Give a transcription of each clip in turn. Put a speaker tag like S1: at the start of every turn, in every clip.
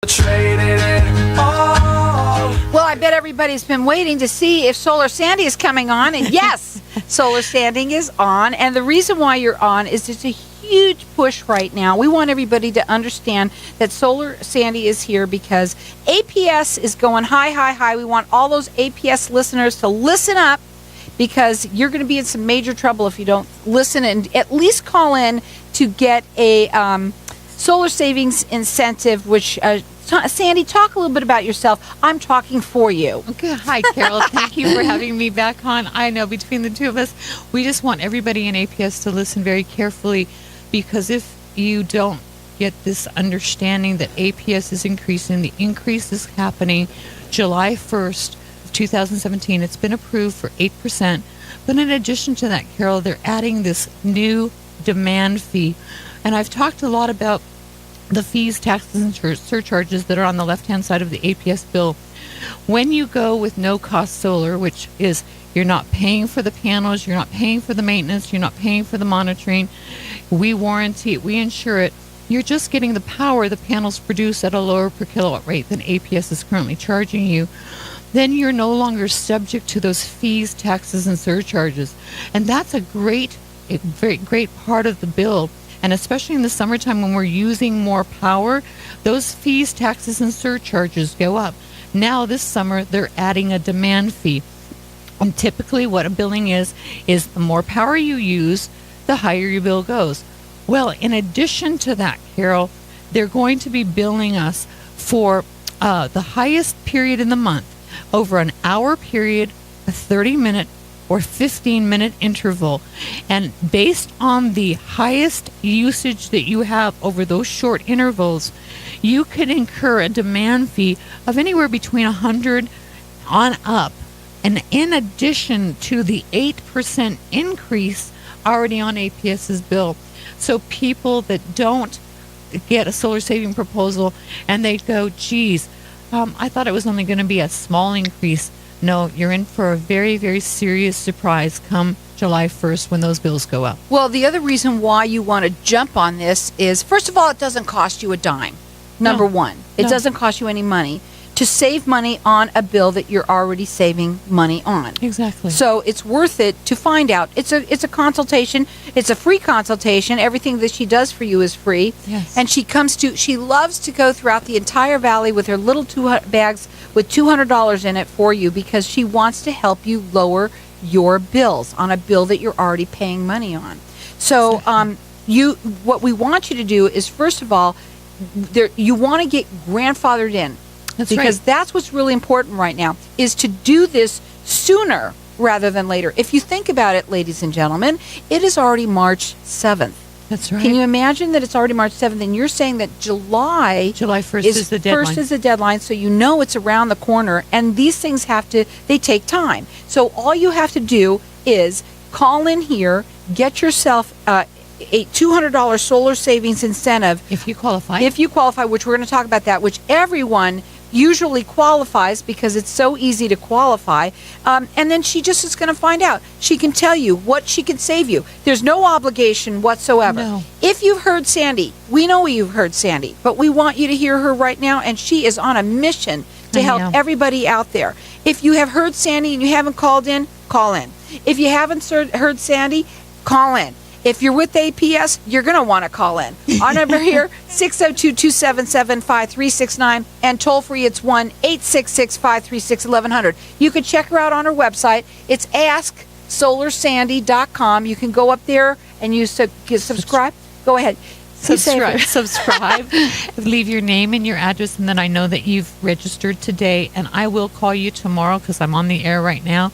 S1: Traded it all.
S2: Well, I bet everybody's been waiting to see if Solar Sandy is coming on. And yes, Solar Sandy is on. And the reason why you're on is it's a huge push right now. We want everybody to understand that Solar Sandy is here because APS is going high, high, high. We want all those APS listeners to listen up because you're going to be in some major trouble if you don't listen and at least call in to get a solar savings incentive, which Sandy, talk a little bit about yourself. I'm talking for you.
S3: Okay. Hi, Carol. Thank you for having me back on. I know between the two of us, we just want everybody in APS to listen very carefully, because if you don't get this understanding that APS is increasing, the increase is happening July 1st of 2017. It's been approved for 8%. But in addition to that, Carol, they're adding this new demand fee. And I've talked a lot about the fees, taxes, and surcharges that are on the left-hand side of the APS bill. When you go with no-cost solar, which is you're not paying for the panels, you're not paying for the maintenance, you're not paying for the monitoring, we warranty it, we insure it, you're just getting the power the panels produce at a lower per kilowatt rate than APS is currently charging you, then you're no longer subject to those fees, taxes, and surcharges. And that's a very great part of the bill. And especially in the summertime when we're using more power, those fees, taxes, and surcharges go up. Now this summer, they're adding a demand fee. And typically what a billing is the more power you use, the higher your bill goes. Well, in addition to that, Carol, they're going to be billing us for the highest period in the month, over an hour period, a 30-minute or 15-minute interval. And based on the highest usage that you have over those short intervals, you could incur a demand fee of anywhere between $100 on up. And in addition to the 8% increase already on APS's bill. So people that don't get a solar saving proposal and they go, geez, I thought it was only going to be a small increase. No, you're in for a very, very serious surprise come July 1st when those bills go up.
S2: Well, the other reason why you want to jump on this is, first of all, it doesn't cost you a dime. Number one, it doesn't cost you any money to save money on a bill that you're already saving money on.
S3: Exactly.
S2: So it's worth it to find out. It's a consultation. It's a free consultation. Everything that she does for you is free.
S3: Yes.
S2: And she loves to go throughout the entire valley with her little bags with $200 in it for you, because she wants to help you lower your bills on a bill that you're already paying money on. So what we want you to do is, first of all, you want to get grandfathered in. Because that's what's really important right now, is to do this sooner rather than later. If you think about it, ladies and gentlemen, it is already March 7th.
S3: That's right.
S2: Can you imagine that it's already March 7th, and you're saying that July
S3: 1st is the deadline.
S2: First is the deadline, so you know it's around the corner, and these things they take time. So all you have to do is call in here, get yourself a $200 solar savings incentive.
S3: If you qualify.
S2: If you qualify, which we're going to talk about that, which everyone usually qualifies because it's so easy to qualify. And then she just is going to find out. She can tell you what she can save you. There's no obligation whatsoever.
S3: No.
S2: If you've heard Sandy, we know you've heard Sandy, but we want you to hear her right now, and she is on a mission to help everybody out there. If you have heard Sandy and you haven't called in, call in. If you haven't heard Sandy, call in. If you're with APS, you're going to want to call in. Our number here, 602-277-5369, and toll-free, it's 1-866-536-1100. You can check her out on her website. It's AskSolarSandy.com. You can go up there and you subscribe. Go ahead.
S3: Subscribe, leave your name and your address, and then I know that you've registered today, and I will call you tomorrow because I'm on the air right now.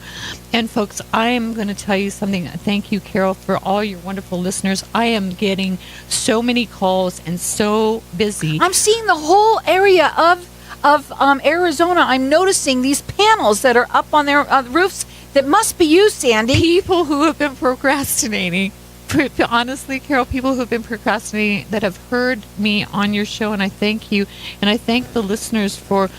S3: And folks, I am going to tell you something. Thank you, Carol, for all your wonderful listeners. I am getting so many calls and so busy.
S2: I'm seeing the whole area of Arizona. I'm noticing these panels that are up on their roofs that must be you, Sandy.
S3: People who have been procrastinating. Honestly, Carol, people who have been procrastinating that have heard me on your show, and I thank you, and I thank the listeners for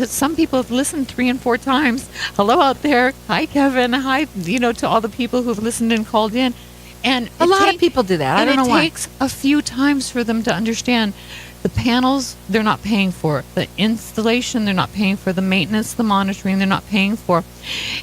S3: some people have listened 3 and 4 times. Hello out there. Hi, Kevin. Hi, to all the people who've listened and called in. And
S2: a lot of people do that. I don't know why.
S3: It takes a few times for them to understand. The panels, they're not paying for. The installation, they're not paying for. The maintenance, the monitoring, they're not paying for.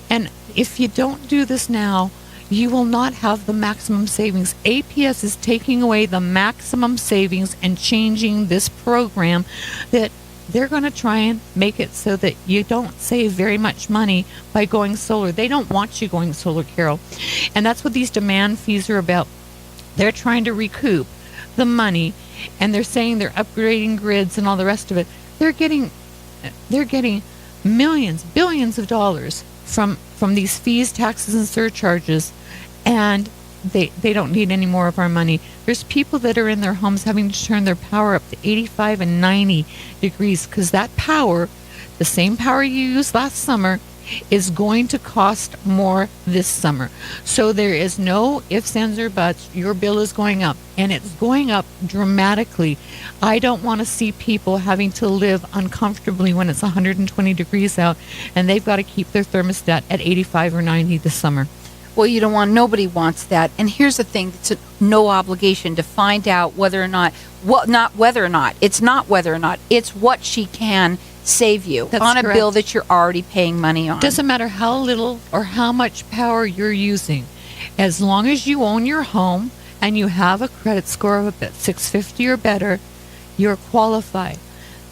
S3: And if you don't do this now, you will not have the maximum savings. APS is taking away the maximum savings and changing this program that they're going to try and make it so that you don't save very much money by going solar. They don't want you going solar, Carol. And that's what these demand fees are about. They're trying to recoup the money, and they're saying they're upgrading grids and all the rest of it. They're getting millions, billions of dollars from these fees, taxes, and surcharges, and they don't need any more of our money. There's people that are in their homes having to turn their power up to 85 and 90 degrees because that power, the same power you used last summer, is going to cost more this summer. So there is no ifs, ands, or buts. Your bill is going up, and it's going up dramatically. I don't want to see people having to live uncomfortably when it's 120 degrees out, and they've got to keep their thermostat at 85 or 90 this summer.
S2: Well, you don't want, nobody wants that. And here's the thing, it's no obligation to find out whether or not, it's not whether or not, it's what she can save you
S3: That's
S2: on a
S3: correct.
S2: bill that you're already paying money on.
S3: Doesn't matter how little or how much power you're using. As long as you own your home and you have a credit score of about 650 or better, you're qualified.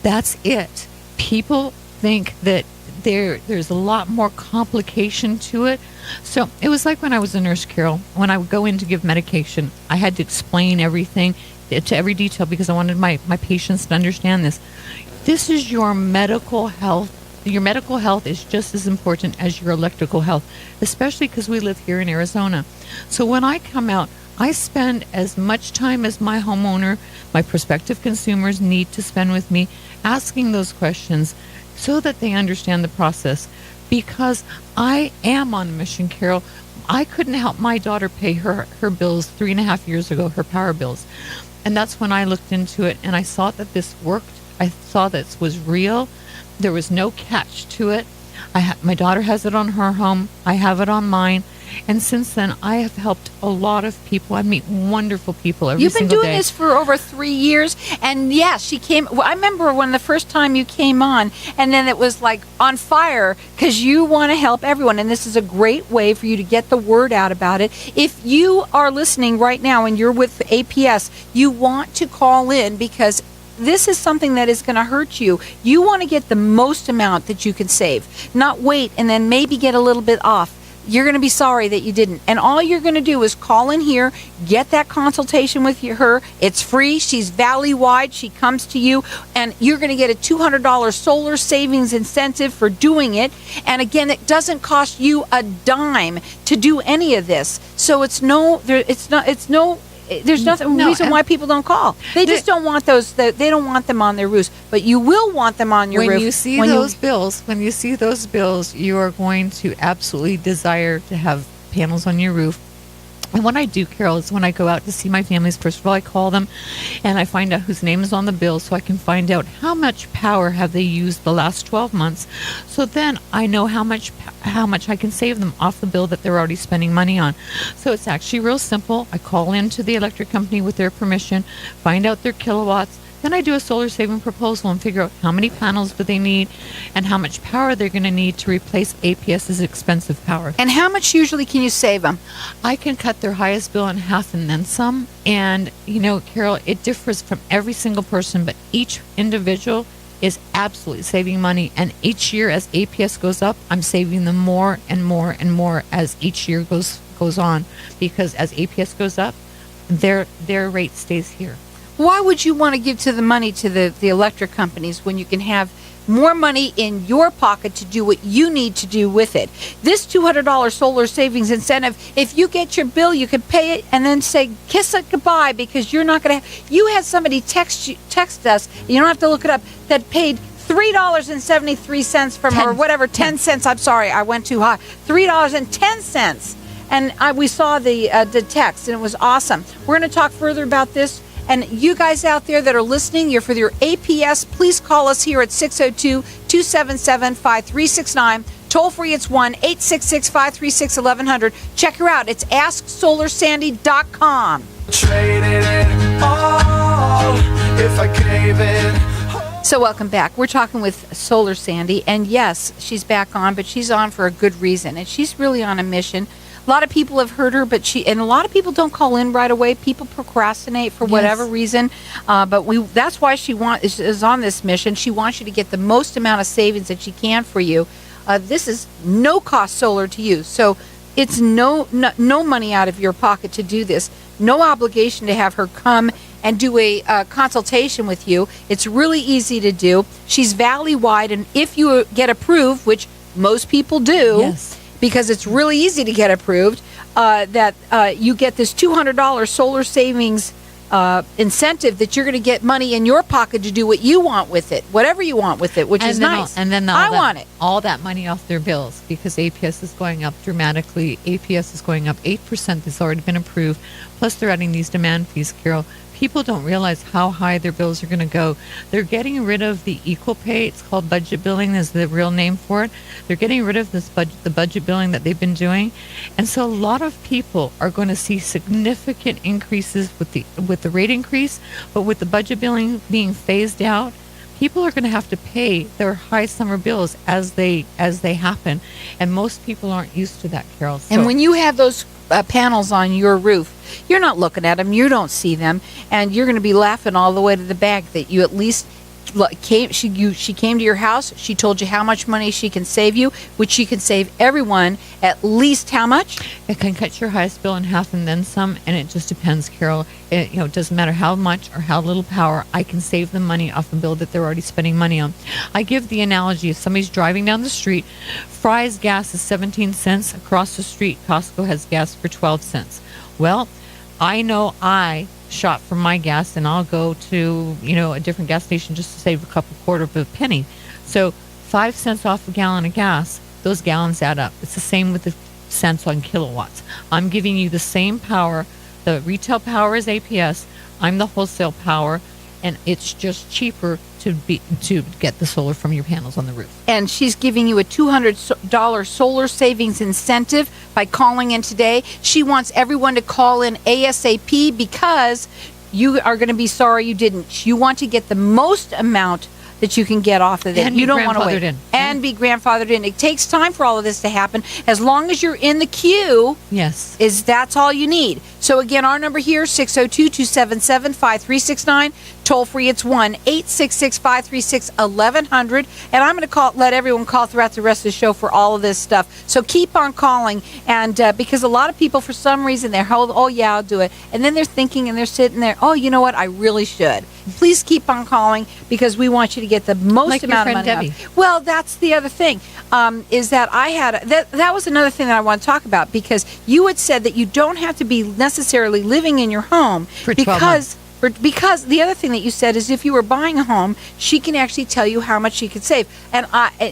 S3: That's it. People think that there's a lot more complication to it. So it was like when I was a nurse, Carol. When I would go in to give medication, I had to explain everything to every detail because I wanted my patients to understand this. This is your medical health. Your medical health is just as important as your electrical health, especially because we live here in Arizona. So when I come out, I spend as much time as my homeowner, my prospective consumers need to spend with me asking those questions so that they understand the process. Because I am on a mission, Carol. I couldn't help my daughter pay her bills 3.5 years ago, her power bills. And that's when I looked into it and I saw that this worked. I saw that this was real. There was no catch to it. My daughter has it on her home. I have it on mine. And since then, I have helped a lot of people. I meet wonderful people every
S2: You've been
S3: single
S2: doing
S3: day.
S2: this for over 3 years, and yes, she came. Well, I remember when the first time you came on, and then it was like on fire because you want to help everyone, and this is a great way for you to get the word out about it. If you are listening right now and you're with APS, you want to call in because this is something that is going to hurt you. You want to get the most amount that you can save, not wait and then maybe get a little bit off. You're going to be sorry that you didn't. And all you're going to do is call in here, get that consultation with her. It's free. She's valley-wide. She comes to you, and you're going to get a $200 solar savings incentive for doing it. And again, it doesn't cost you a dime to do any of this. So there's no reason why people don't call. They just don't want those. They don't want them on their roofs, but you will want them on your roof.
S3: When you see those bills, you are going to absolutely desire to have panels on your roof. And what I do, Carol, is when I go out to see my families, first of all, I call them and I find out whose name is on the bill so I can find out how much power have they used the last 12 months. So then I know how much I can save them off the bill that they're already spending money on. So it's actually real simple. I call into the electric company with their permission, find out their kilowatts. Then I do a solar saving proposal and figure out how many panels do they need and how much power they're going to need to replace APS's expensive power.
S2: And how much usually can you save them?
S3: I can cut their highest bill in half and then some. And, Carol, it differs from every single person, but each individual is absolutely saving money. And each year as APS goes up, I'm saving them more and more and more as each year goes on. Because as APS goes up, their rate stays here.
S2: Why would you want to give the money to the electric companies when you can have more money in your pocket to do what you need to do with it? This $200 solar savings incentive, if you get your bill, you can pay it and then say, kiss it goodbye, because you're not going to you had somebody text us, you don't have to look it up, that paid $3.73 from, or whatever, 10 cents. I'm sorry, I went too high. $3.10. And we saw the text, and it was awesome. We're going to talk further about this. And you guys out there that are listening, you're for your APS, please call us here at 602-277-5369. Toll free, it's 1-866-536-1100. Check her out. It's AskSolarSandy.com.
S1: Traded it all if I cave in.
S2: So welcome back. We're talking with Solar Sandy, and yes, she's back on, but she's on for a good reason, and she's really on a mission. A lot of people have heard her, and a lot of people don't call in right away. People procrastinate for whatever reason, but that's why she is on this mission. She wants you to get the most amount of savings that she can for you. This is no cost solar to you, so it's no money out of your pocket to do this. No obligation to have her come and do a consultation with you. It's really easy to do. She's valley-wide, and if you get approved, which most people do, because it's really easy to get approved, that you get this $200 solar savings incentive that you're going to get money in your pocket to do what you want with it, whatever you want with it, which is nice.
S3: And then
S2: I want it.
S3: All that money off their bills, because APS is going up dramatically. APS is going up 8%. That's already been approved. Plus, they're adding these demand fees, Carol. People don't realize how high their bills are going to go. They're getting rid of the equal pay. It's called budget billing is the real name for it. They're getting rid of the budget billing that they've been doing. And so a lot of people are going to see significant increases with the rate increase, but with the budget billing being phased out, people are going to have to pay their high summer bills as they happen. And most people aren't used to that, Carol. So,
S2: and when you have those panels on your roof, you're not looking at them, you don't see them, and you're going to be laughing all the way to the bank that you at least she came to your house, she told you how much money she can save you, which she can save everyone at least how much?
S3: It can cut your highest bill in half and then some, and it just depends, Carol. It doesn't matter how much or how little power, I can save them money off a bill that they're already spending money on. I give the analogy, if somebody's driving down the street, Fry's gas is 17 cents. Across the street, Costco has gas for 12 cents. Well, I know I shop for my gas, and I'll go to a different gas station just to save a quarter of a penny. So 5 cents off a gallon of gas, those gallons add up. It's the same with the cents on kilowatts. I'm giving you the same power. The retail power is APS. I'm the wholesale power, and it's just cheaper to get the solar from your panels on the roof.
S2: And she's giving you a $200 solar savings incentive by calling in today. She wants everyone to call in ASAP because you are going to be sorry you didn't. You want to get the most amount that you can get off of it.
S3: And
S2: you
S3: be
S2: don't want to wait.
S3: In.
S2: And be grandfathered in. It takes time for all of this to happen. As long as you're in the queue,
S3: yes,
S2: that's all you need. So again, our number here, 602-277-5369. Toll free, it's 1-866-536-1100. And I'm going to let everyone call throughout the rest of the show for all of this stuff. So keep on calling. And because a lot of people, for some reason, they're oh yeah, I'll do it. And then they're thinking and they're sitting there, oh, you know what, I really should. Please keep on calling because we want you to get the most amount of money.
S3: Debbie.
S2: Well, that's the other thing, is that I had that was another thing that I want to talk about, because you had said that you don't have to be necessarily living in your home
S3: for 12 months.
S2: Because the other thing that you said is if you were buying a home, she can actually tell you how much she could save. And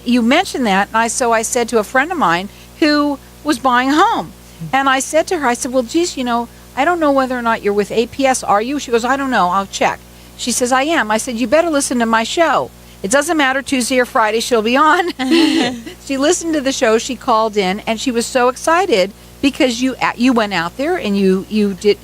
S2: you mentioned that, and so I said to a friend of mine who was buying a home, and I said to her, I said, well, geez, I don't know whether or not you're with APS, are you? She goes, I don't know, I'll check. She says, I am. I said, you better listen to my show. It doesn't matter, Tuesday or Friday, she'll be on. She listened to the show, she called in, and she was so excited because you went out there and you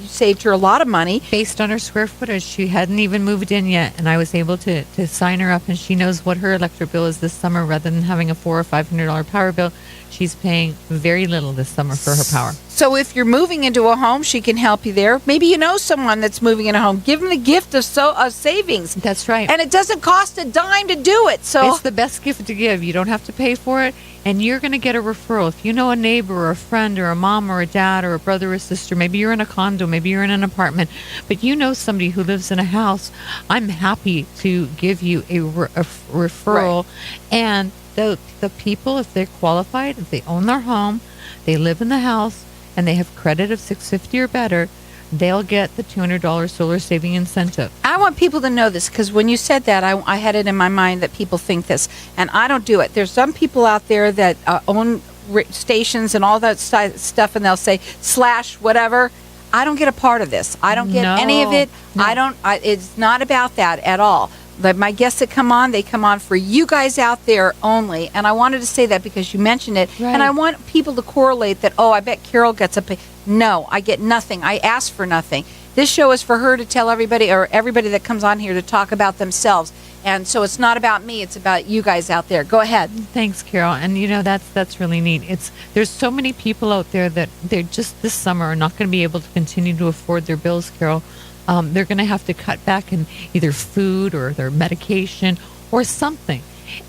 S2: saved her a lot of money.
S3: Based on her square footage, she hadn't even moved in yet, and I was able to sign her up, and she knows what her electric bill is this summer. Rather than having a $400 or $500 power bill, she's paying very little this summer for her power.
S2: So if you're moving into a home, she can help you there. Maybe you know someone that's moving in a home. Give them the gift of savings.
S3: That's right.
S2: And it doesn't cost a dime to do it. So
S3: it's the best gift to give. You don't have to pay for it, and you're going to get a referral. If you know a neighbor or a friend or a mom or a dad or a brother or sister, maybe you're in a condo, maybe you're in an apartment, but you know somebody who lives in a house, I'm happy to give you a referral. Right. And the people, if they're qualified, if they own their home, they live in the house, and they have credit of $650 or better, they'll get the $200 solar saving incentive.
S2: I want people to know this, because when you said that, I had it in my mind that people think this, and I don't do it. There's some people out there that own stations and all that stuff, and they'll say / whatever. I don't get a part of this. I don't get any of it. No. It's not about that at all. But my guests that come on, they come on for you guys out there only. And I wanted to say that because you mentioned it. Right. And I want people to correlate that, I bet Carol gets a pay. No, I get nothing. I ask for nothing. This show is for her to tell everybody, or everybody that comes on here, to talk about themselves. And so it's not about me, it's about you guys out there. Go ahead.
S3: Thanks, Carol. And that's really neat. There's so many people out there that they're just this summer are not going to be able to continue to afford their bills, Carol. They're going to have to cut back in either food or their medication or something.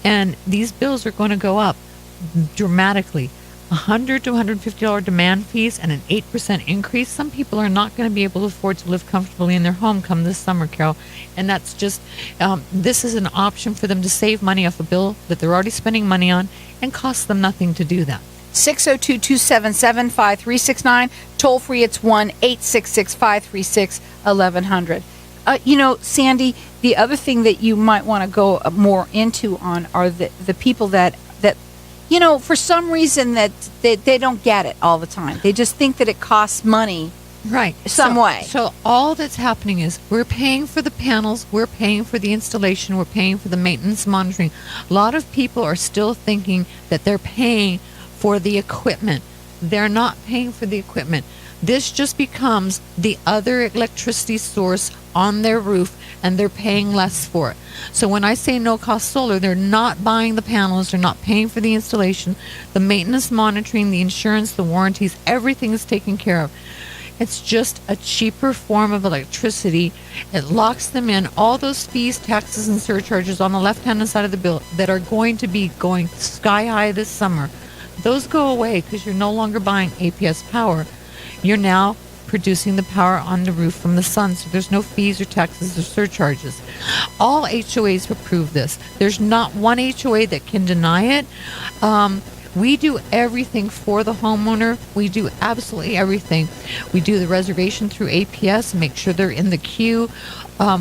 S3: And these bills are going to go up dramatically. $100 to $150 demand fees and an 8% increase. Some people are not going to be able to afford to live comfortably in their home come this summer, Carol. And that's just, this is an option for them to save money off a bill that they're already spending money on and costs them nothing to do that.
S2: 602-277-5369. Toll free, it's 1-866-536-1100. Sandy, the other thing that you might want to go more into on are the people that for some reason that they don't get it all the time. They just think that it costs money
S3: right
S2: some way.
S3: So all that's happening is we're paying for the panels, we're paying for the installation, we're paying for the maintenance monitoring. A lot of people are still thinking that they're paying for the equipment. They're not paying for the equipment. This just becomes the other electricity source on their roof, and they're paying less for it. So when I say no-cost solar, they're not buying the panels, they're not paying for the installation, the maintenance monitoring, the insurance, the warranties, everything is taken care of. It's just a cheaper form of electricity. It locks them in. All those fees, taxes, and surcharges on the left-hand side of the bill that are going to be going sky high this summer, those go away because you're no longer buying APS power. You're now producing the power on the roof from the sun, so there's no fees or taxes or surcharges. All HOAs approve this. There's not one HOA that can deny it. We do everything for the homeowner. We do absolutely everything. We do the reservation through APS, make sure they're in the queue.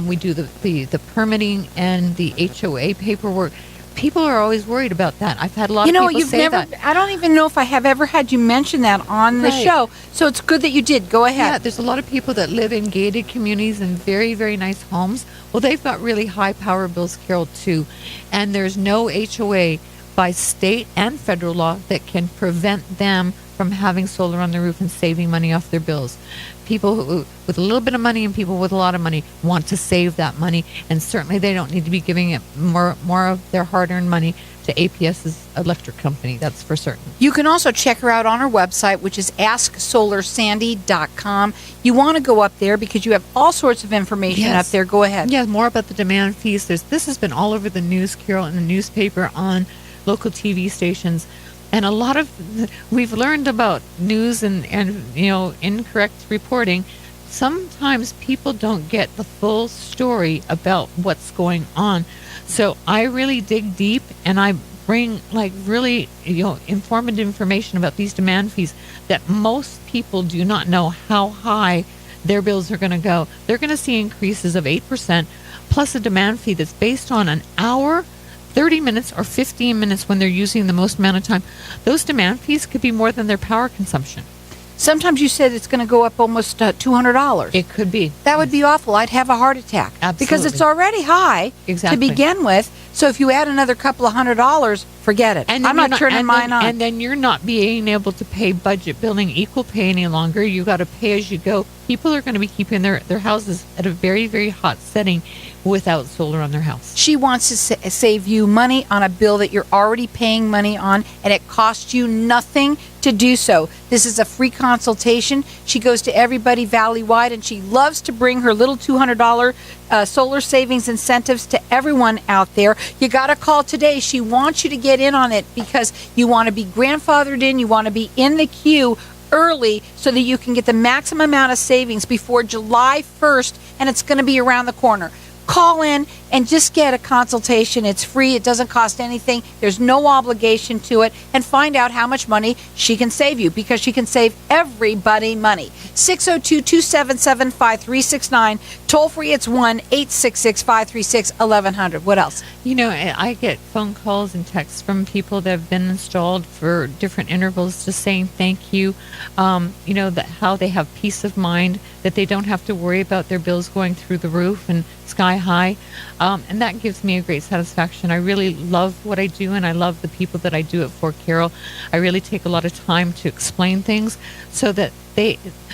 S3: We do the permitting and the HOA paperwork. People are always worried about that. I've had a lot of people say that.
S2: I don't even know if I have ever had you mention that on the show. So it's good that you did. Go ahead.
S3: Yeah, there's a lot of people that live in gated communities and very, very nice homes. Well, they've got really high power bills, Carol, too. And there's no HOA by state and federal law that can prevent them from having solar on their roof and saving money off their bills. People who, with a little bit of money and people with a lot of money want to save that money, and certainly they don't need to be giving it more of their hard-earned money to APS's electric company. That's for certain.
S2: You can also check her out on her website, which is AskSolarSandy.com. You want to go up there because you have all sorts of information up there. Go ahead.
S3: Yeah, more about the demand fees. This has been all over the news, Carol, in the newspaper, on local TV stations. And a lot of, we've learned about news and incorrect reporting. Sometimes people don't get the full story about what's going on. So I really dig deep and I bring really informative information about these demand fees that most people do not know how high their bills are going to go. They're going to see increases of 8% plus a demand fee that's based on an hour, 30 minutes or 15 minutes when they're using the most amount of time. Those demand fees could be more than their power consumption.
S2: Sometimes you said it's going to go up almost $200.
S3: It could be.
S2: That would be awful. I'd have a heart attack.
S3: Absolutely.
S2: Because it's already high to begin with. So if you add another couple of $100, forget it. I'm not turning mine on.
S3: And then you're not being able to pay budget billing equal pay any longer. You got to pay as you go. People are going to be keeping their houses at a very, very hot setting without solar on their house.
S2: She wants to save you money on a bill that you're already paying money on, and it costs you nothing to do so. This is a free consultation. She goes to everybody valley-wide, and she loves to bring her little $200 solar savings incentives to everyone out there. You got to call today. She wants you to get in on it because you want to be grandfathered in. You want to be in the queue early so that you can get the maximum amount of savings before July 1st, and it's going to be around the corner. Call in and just get a consultation. It's free. It doesn't cost anything. There's no obligation to it. And find out how much money she can save you, because she can save everybody money. 602-277-5369. Toll free, it's 1-866-536-1100. What else?
S3: I get phone calls and texts from people that have been installed for different intervals just saying thank you. How they have peace of mind, that they don't have to worry about their bills going through the roof and sky high. And that gives me a great satisfaction. I really love what I do, and I love the people that I do it for, Carol. I really take a lot of time to explain things so that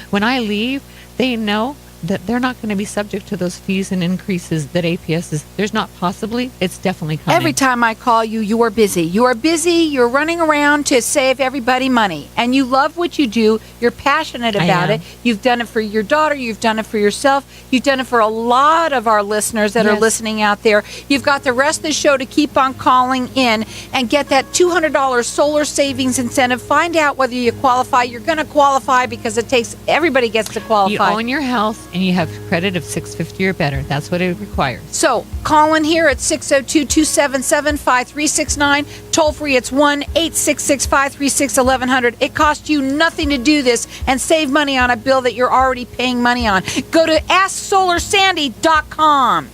S3: when I leave, they know that they're not going to be subject to those fees and increases that APS is. There's not possibly. It's definitely coming.
S2: Every time I call you, you are busy. You are busy. You're running around to save everybody money. And you love what you do. You're passionate about it. You've done it for your daughter. You've done it for yourself. You've done it for a lot of our listeners that are listening out there. You've got the rest of the show to keep on calling in and get that $200 solar savings incentive. Find out whether you qualify. You're going to qualify because everybody gets to qualify.
S3: You own your house and you have credit of $650 or better. That's what it requires.
S2: So call in here at 602-277-5369. Toll free, it's 1-866-536-1100. It costs you nothing to do this and save money on a bill that you're already paying money on. Go to AskSolarSandy.com.